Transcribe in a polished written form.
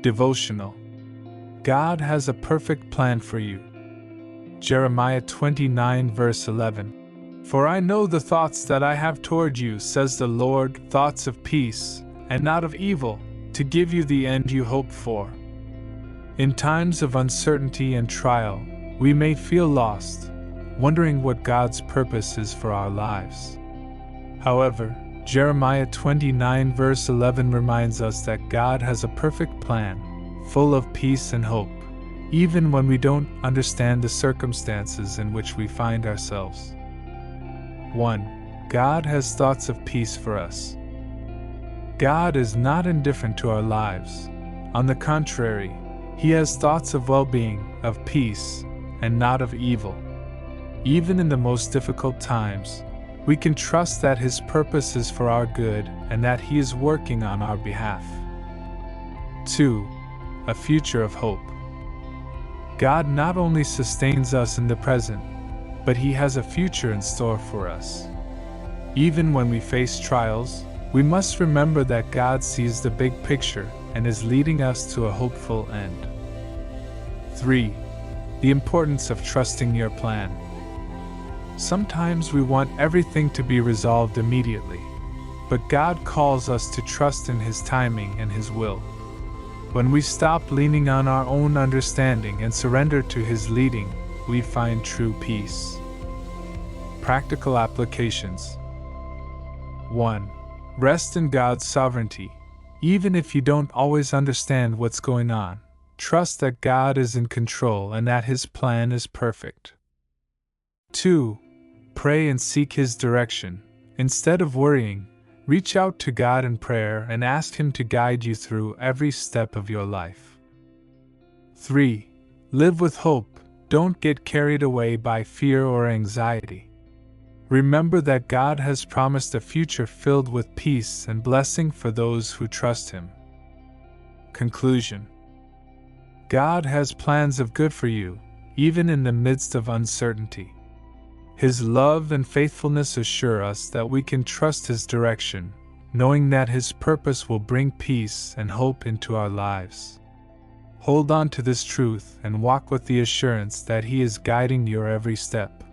Devotional. God has a perfect plan for you. Jeremiah 29 verse 11. For I know the thoughts that I have toward you, says the Lord, thoughts of peace, and not of evil, to give you the end you hope for. In times of uncertainty and trial, we may feel lost, wondering what God's purpose is for our lives. However, Jeremiah 29 verse 11 reminds us that God has a perfect plan, full of peace and hope, even when we don't understand the circumstances in which we find ourselves. 1. God has thoughts of peace for us. God is not indifferent to our lives. On the contrary, He has thoughts of well-being, of peace, and not of evil. Even in the most difficult times, we can trust that His purpose is for our good and that He is working on our behalf. 2. A future of hope. God not only sustains us in the present, but He has a future in store for us. Even when we face trials, we must remember that God sees the big picture and is leading us to a hopeful end. 3. The importance of trusting your plan. Sometimes we want everything to be resolved immediately, but God calls us to trust in His timing and His will. When we stop leaning on our own understanding and surrender to His leading, we find true peace. Practical applications. 1. Rest in God's sovereignty. Even if you don't always understand what's going on, trust that God is in control and that His plan is perfect. 2. Pray and seek His direction. Instead of worrying, reach out to God in prayer and ask Him to guide you through every step of your life. 3. Live with hope. Don't get carried away by fear or anxiety. Remember that God has promised a future filled with peace and blessing for those who trust Him. Conclusion. God has plans of good for you, even in the midst of uncertainty. His love and faithfulness assure us that we can trust His direction, knowing that His purpose will bring peace and hope into our lives. Hold on to this truth and walk with the assurance that He is guiding your every step.